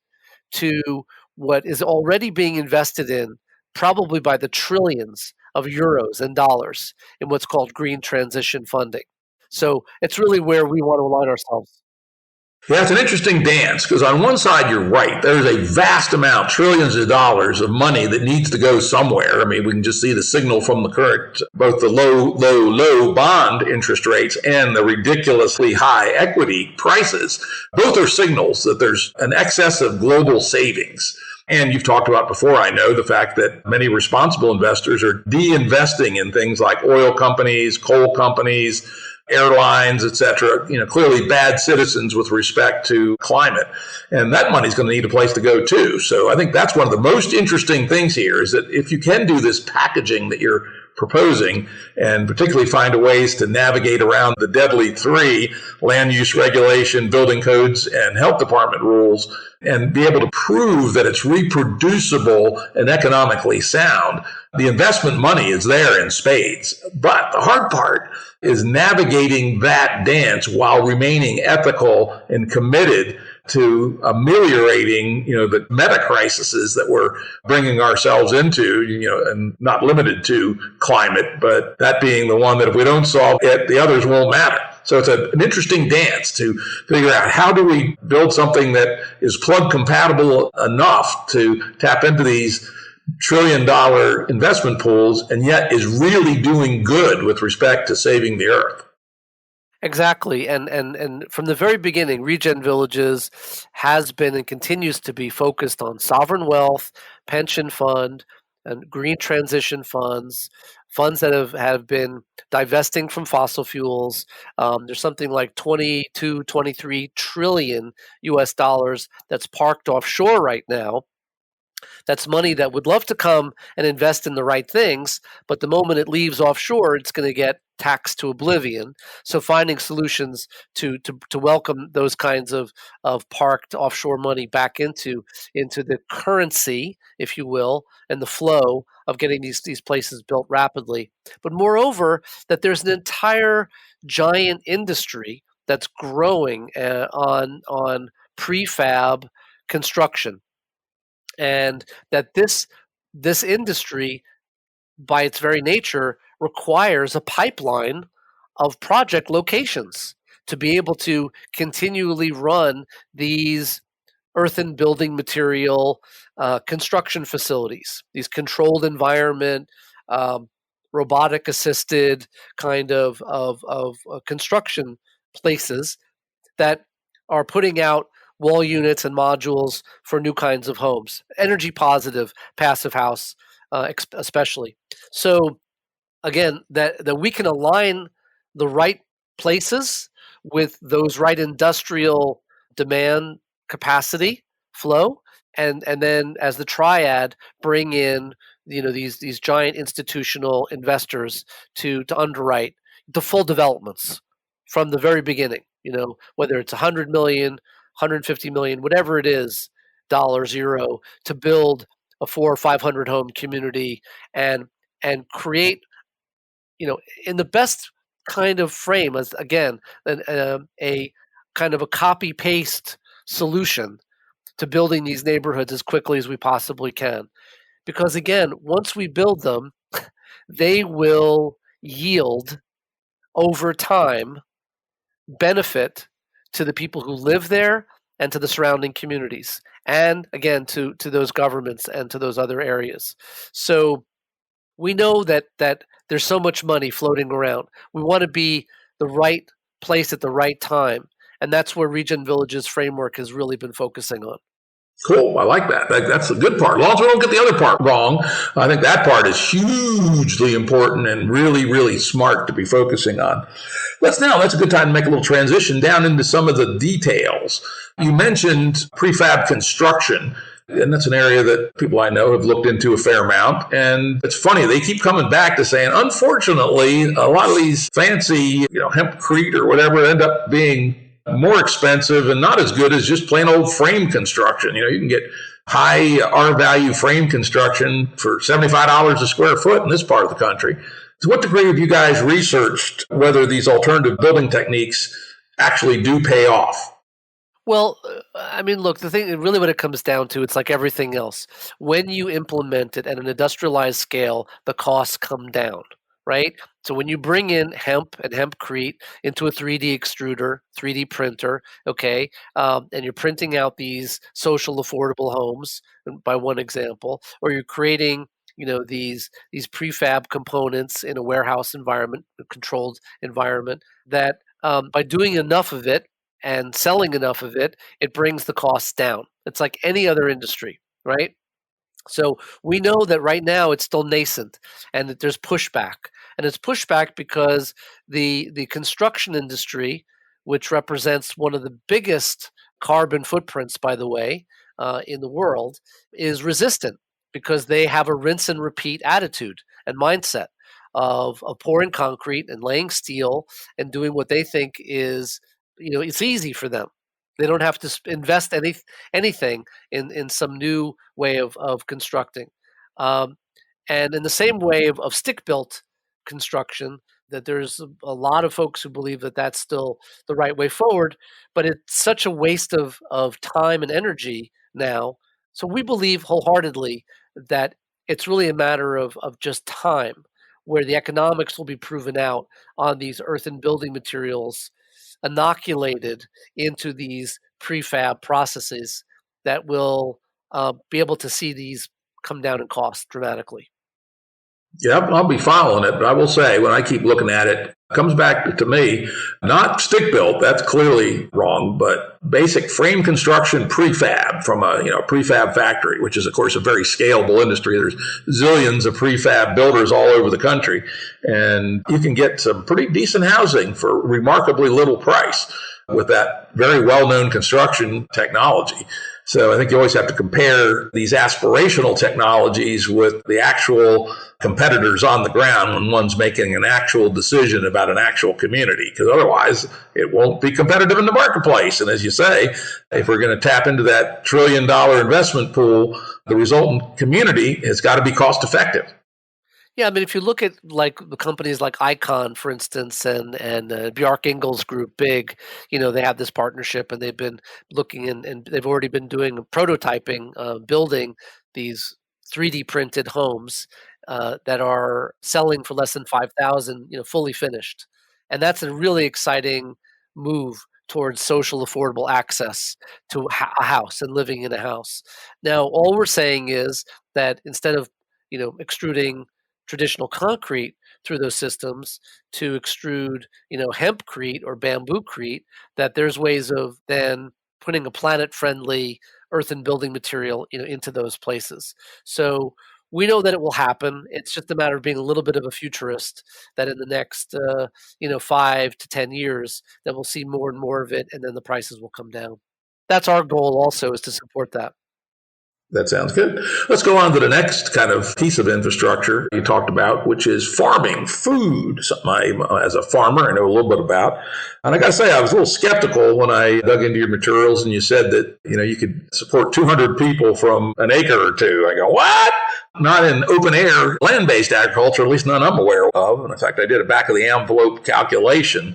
to what is already being invested in, probably by the trillions of euros and dollars, in what's called green transition funding. So it's really where we want to align ourselves. Yeah, it's an interesting dance because on one side, you're right. There's a vast amount, trillions of dollars of money that needs to go somewhere. I mean, we can just see the signal from the current, both the low bond interest rates and the ridiculously high equity prices. Both are signals that there's an excess of global savings. And you've talked about before, I know, the fact that many responsible investors are de-investing in things like oil companies, coal companies, airlines, et cetera, clearly bad citizens with respect to climate. And that money's going to need a place to go too. So I think that's one of the most interesting things here is that if you can do this packaging that you're proposing and particularly find ways to navigate around the deadly three, land use regulation, building codes, and health department rules, and be able to prove that it's reproducible and economically sound, the investment money is there in spades. But the hard part is navigating that dance while remaining ethical and committed to ameliorating, the meta crises that we're bringing ourselves into, and not limited to climate, but that being the one that if we don't solve it, the others won't matter. So it's an interesting dance to figure out how do we build something that is plug compatible enough to tap into these trillion-dollar investment pools and yet is really doing good with respect to saving the earth. Exactly. And from the very beginning, Regen Villages has been and continues to be focused on sovereign wealth, pension fund, and green transition funds that have been divesting from fossil fuels. There's something like 22, 23 trillion US dollars that's parked offshore right now That's money that would love to come and invest in the right things, but the moment it leaves offshore, it's going to get taxed to oblivion. So finding solutions to welcome those kinds of parked offshore money back into the currency, if you will, and the flow of getting these places built rapidly. But moreover, that there's an entire giant industry that's growing on prefab construction, and that this industry, by its very nature, requires a pipeline of project locations to be able to continually run these earthen building material construction facilities, these controlled environment, robotic assisted kind of construction places that are putting out wall units and modules for new kinds of homes, energy positive, passive house, especially. So again, that we can align the right places with those right industrial demand capacity flow, and then as the triad, bring in these giant institutional investors to underwrite the full developments from the very beginning. Whether it's 100 million, 150 million, whatever it is, dollars, euro, to build a 400 or 500 home community and create, in the best kind of frame, as again, a kind of a copy paste solution to building these neighborhoods as quickly as we possibly can. Because again, once we build them, they will yield over time benefit to the people who live there and to the surrounding communities, and again to those governments and to those other areas. So we know that there's so much money floating around. We want to be the right place at the right time, and that's where Regen Village's framework has really been focusing on. Cool. I like that. That's the good part. As long as we don't get the other part wrong, I think that part is hugely important and really, really smart to be focusing on. That's a good time to make a little transition down into some of the details. You mentioned prefab construction, and that's an area that people I know have looked into a fair amount. And it's funny, they keep coming back to saying, unfortunately, a lot of these fancy, hempcrete or whatever end up being more expensive and not as good as just plain old frame construction. You can get high R-value frame construction for $75 a square foot in this part of the country. To what degree have you guys researched whether these alternative building techniques actually do pay off? Well, look, the thing, really what it comes down to, it's like everything else. When you implement it at an industrialized scale, the costs come down, right? So when you bring in hemp and hempcrete into a 3D extruder, 3D printer, okay, and you're printing out these social affordable homes, by one example, or you're creating these prefab components in a warehouse environment, a controlled environment, that by doing enough of it and selling enough of it, it brings the costs down. It's like any other industry, right? So we know that right now it's still nascent and that there's pushback. And it's pushback because the construction industry, which represents one of the biggest carbon footprints, by the way, in the world, is resistant because they have a rinse and repeat attitude and mindset of pouring concrete and laying steel and doing what they think is, it's easy for them. They don't have to invest anything in some new way of constructing. And in the same way of stick-built construction, that there's a lot of folks who believe that that's still the right way forward, but it's such a waste of time and energy now. So we believe wholeheartedly that it's really a matter of just time, where the economics will be proven out on these earthen building materials inoculated into these prefab processes that will be able to see these come down in cost dramatically. Yep, I'll be following it, but I will say, when I keep looking at it, it comes back to me, not stick built, that's clearly wrong, but basic frame construction prefab from a prefab factory, which is of course a very scalable industry. There's zillions of prefab builders all over the country, and you can get some pretty decent housing for remarkably little price with that very well-known construction technology. So I think you always have to compare these aspirational technologies with the actual competitors on the ground when one's making an actual decision about an actual community, because otherwise it won't be competitive in the marketplace. And as you say, if we're going to tap into that $1 trillion investment pool, the resultant community has got to be cost effective. Yeah, I mean, if you look at like the companies like Icon, for instance, and Bjark Ingels Group, big, they have this partnership, and they've been looking and they've already been doing prototyping, building these 3D printed homes that are selling for less than 5,000, fully finished, and that's a really exciting move towards social affordable access to a house and living in a house. Now, all we're saying is that instead of extruding traditional concrete through those systems to extrude, hempcrete or bamboo-crete, that there's ways of then putting a planet-friendly earth and building material, into those places. So we know that it will happen. It's just a matter of being a little bit of a futurist, that in the next, 5 to 10 years, that we'll see more and more of it, and then the prices will come down. That's our goal also, is to support that. That sounds good. Let's go on to the next kind of piece of infrastructure you talked about, which is farming, food, something I, as a farmer, I know a little bit about. And I got to say, I was a little skeptical when I dug into your materials and you said that, you could support 200 people from an acre or two. I go, what? Not in open air, land-based agriculture, at least none I'm aware of. And in fact, I did a back of the envelope calculation.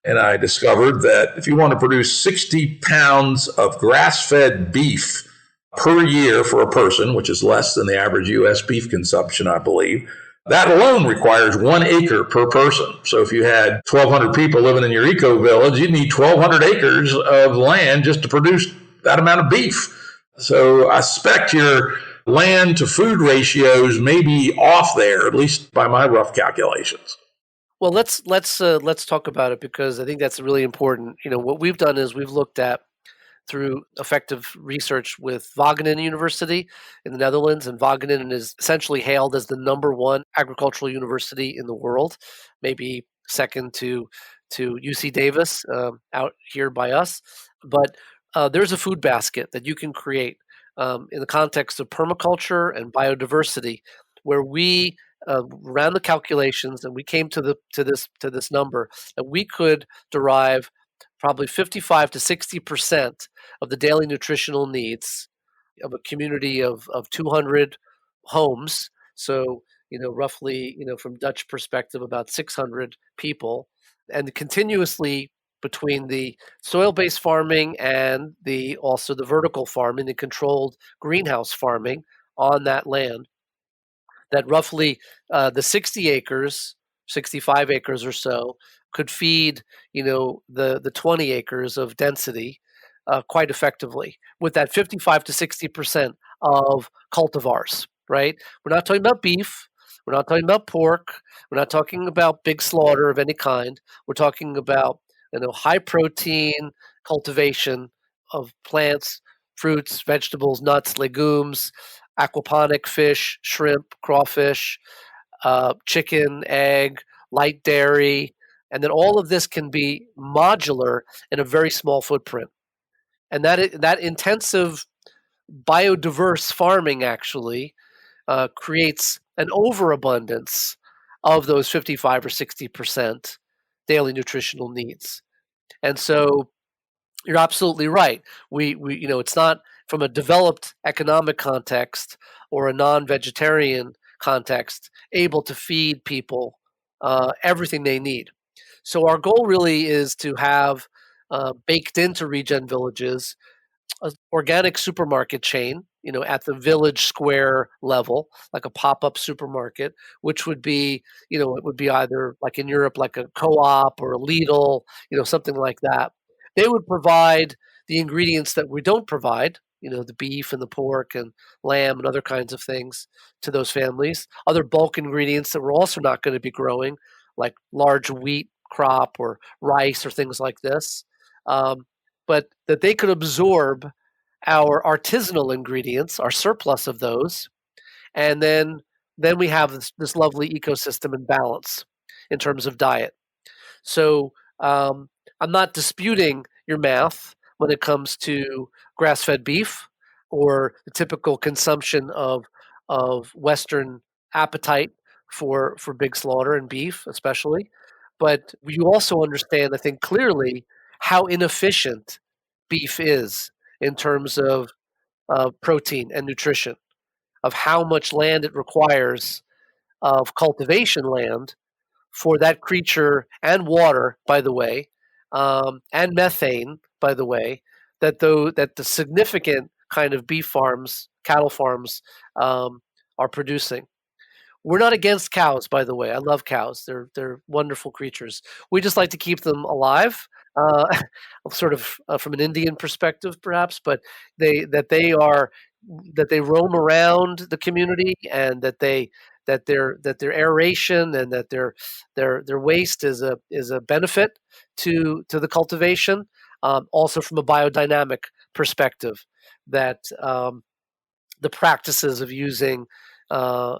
And I discovered that if you want to produce 60 pounds of grass-fed beef per year for a person, which is less than the average U.S. beef consumption, I believe, that alone requires 1 acre per person. So if you had 1,200 people living in your eco village, you'd need 1,200 acres of land just to produce that amount of beef. So I suspect your land to food ratios may be off there, at least by my rough calculations. Well, let's talk about it, because I think that's really important. What we've done is we've looked at, through effective research with Wageningen University in the Netherlands, and Wageningen is essentially hailed as the #1 agricultural university in the world, maybe second to UC Davis out here by us. But there's a food basket that you can create in the context of permaculture and biodiversity, where we ran the calculations and we came to this number that we could derive probably 55 to 60% of the daily nutritional needs of a community of 200 homes. So, roughly, from Dutch perspective, about 600 people, and continuously between the soil-based farming and also the vertical farming, the controlled greenhouse farming on that land, that roughly the 60 acres, 65 acres or so, could feed, the 20 acres of density quite effectively, with that 55 to 60% of cultivars, right? We're not talking about beef. We're not talking about pork. We're not talking about big slaughter of any kind. We're talking about, high protein cultivation of plants, fruits, vegetables, nuts, legumes, aquaponic fish, shrimp, crawfish, chicken, egg, light dairy. And then all of this can be modular in a very small footprint. And that intensive biodiverse farming actually creates an overabundance of those 55 or 60% daily nutritional needs. And so you're absolutely right. We it's not from a developed economic context or a non-vegetarian context able to feed people everything they need. So our goal really is to have baked into Regen Villages an organic supermarket chain, at the village square level, like a pop-up supermarket, which would be, it would be either like in Europe, like a Co-op or a Lidl, something like that. They would provide the ingredients that we don't provide, the beef and the pork and lamb and other kinds of things to those families. Other bulk ingredients that we're also not going to be growing, like large wheat crop or rice or things like this, but that they could absorb our artisanal ingredients, our surplus of those, and then we have this lovely ecosystem in balance in terms of diet. So I'm not disputing your math when it comes to grass-fed beef. or the typical consumption of Western appetite for big slaughter and beef, especially. But you also understand, I think, clearly how inefficient beef is in terms of protein and nutrition, of how much land it requires of cultivation land for that creature, and water, by the way, and methane, by the way, that the significant kind of beef farms, cattle farms, are producing. We're not against cows, by the way. I love cows. They're wonderful creatures. We just like to keep them alive, uh, sort of from an Indian perspective, perhaps. But that they roam around the community, and that their aeration and that their waste is a benefit to the cultivation. Also, from a biodynamic perspective, that the practices of using their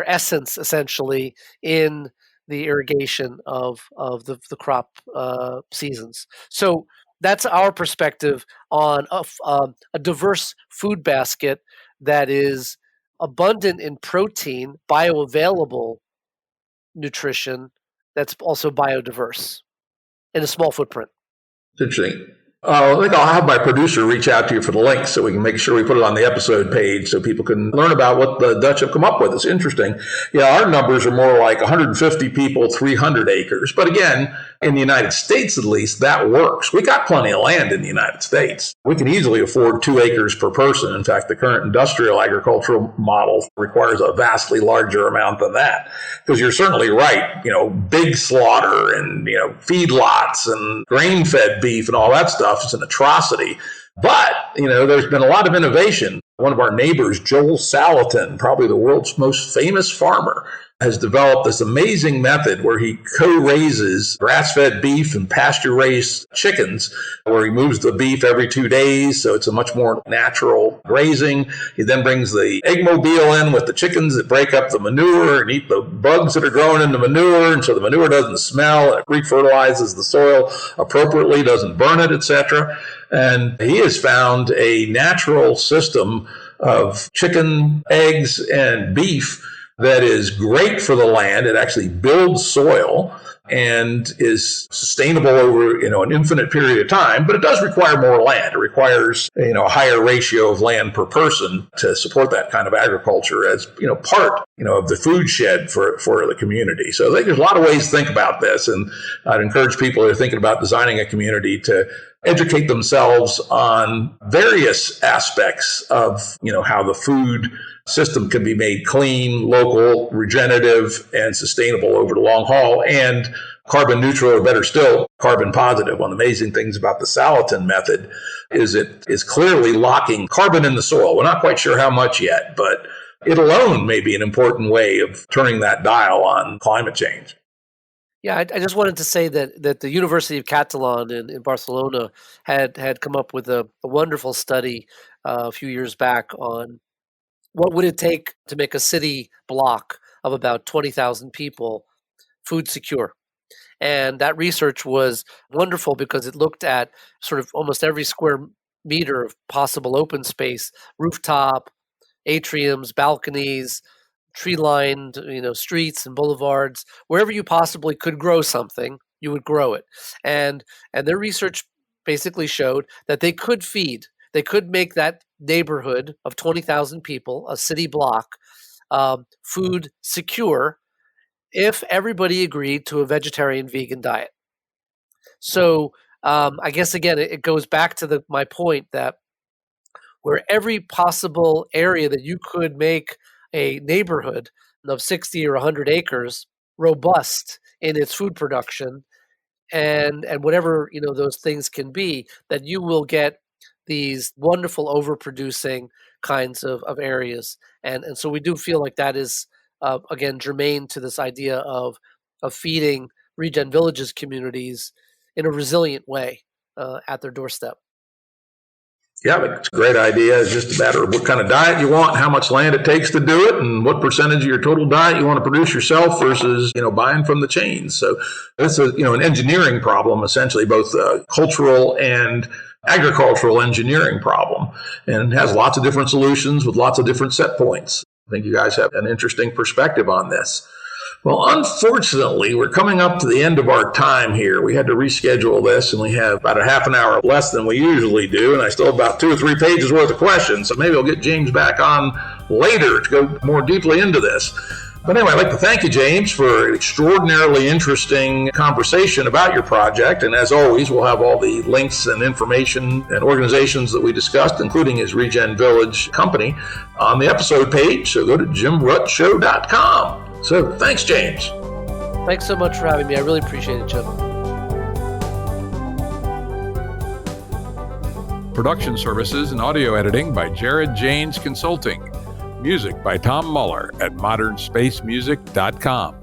essence essentially in the irrigation of the crop seasons. So that's our perspective on a diverse food basket that is abundant in protein, bioavailable nutrition that's also biodiverse in a small footprint. It's interesting. I think I'll have my producer reach out to you for the link so we can make sure we put it on the episode page so people can learn about what the Dutch have come up with. It's interesting. Yeah, our numbers are more like 150 people, 300 acres. But again, in the United States, at least, that works. We got plenty of land in the United States. We can easily afford 2 acres per person. In fact, the current industrial agricultural model requires a vastly larger amount than that. Because you're certainly right, big slaughter and, feedlots and grain-fed beef and all that stuff is an atrocity. But, there's been a lot of innovation. One of our neighbors, Joel Salatin, probably the world's most famous farmer, has developed this amazing method where he co-raises grass-fed beef and pasture-raised chickens, where he moves the beef every 2 days, so it's a much more natural grazing. He then brings the egg mobile in with the chickens that break up the manure and eat the bugs that are growing in the manure, and so the manure doesn't smell, and it refertilizes the soil appropriately, doesn't burn it, etc. And he has found a natural system of chicken, eggs, and beef that is great for the land. It actually builds soil and is sustainable over an infinite period of time, but it does require more land. It requires a higher ratio of land per person to support that kind of agriculture as part of the food shed for the community. So I think there's a lot of ways to think about this, and I'd encourage people who are thinking about designing a community to educate themselves on various aspects of how the food system can be made clean, local, regenerative, and sustainable over the long haul, and carbon neutral, or better still, carbon positive. One of the amazing things about the Salatin method is it is clearly locking carbon in the soil. We're not quite sure how much yet, but it alone may be an important way of turning that dial on climate change. Yeah, I just wanted to say that the University of Catalan in Barcelona had come up with a wonderful study a few years back on what would it take to make a city block of about 20,000 people food secure. And that research was wonderful because it looked at sort of almost every square meter of possible open space, rooftop, atriums, balconies, tree-lined, streets and boulevards, wherever you possibly could grow something, you would grow it. And their research basically showed that they could make that neighborhood of 20,000 people, a city block, food secure if everybody agreed to a vegetarian vegan diet. So I guess, again, it goes back to my point that where every possible area that you could make a neighborhood of 60 or 100 acres robust in its food production and whatever those things can be, that you will get these wonderful overproducing kinds of areas. And so we do feel like that is, again, germane to this idea of feeding Regen Villages communities in a resilient way at their doorstep. Yeah, it's a great idea. It's just a matter of what kind of diet you want, how much land it takes to do it, and what percentage of your total diet you want to produce yourself versus, buying from the chains. So it's an engineering problem, essentially, both cultural and agricultural engineering problem, and has lots of different solutions with lots of different set points. I think you guys have an interesting perspective on this. Well, unfortunately, we're coming up to the end of our time here. We had to reschedule this, and we have about a half an hour less than we usually do, and I still have about 2 or 3 pages worth of questions, so maybe I'll get James back on later to go more deeply into this. But anyway, I'd like to thank you, James, for an extraordinarily interesting conversation about your project, and as always, we'll have all the links and information and organizations that we discussed, including his Regen Village company, on the episode page, so go to jimruttshow.com. So thanks, James. Thanks so much for having me. I really appreciate it, Jim. Production services and audio editing by Jared Janes Consulting. Music by Tom Muller at modernspacemusic.com.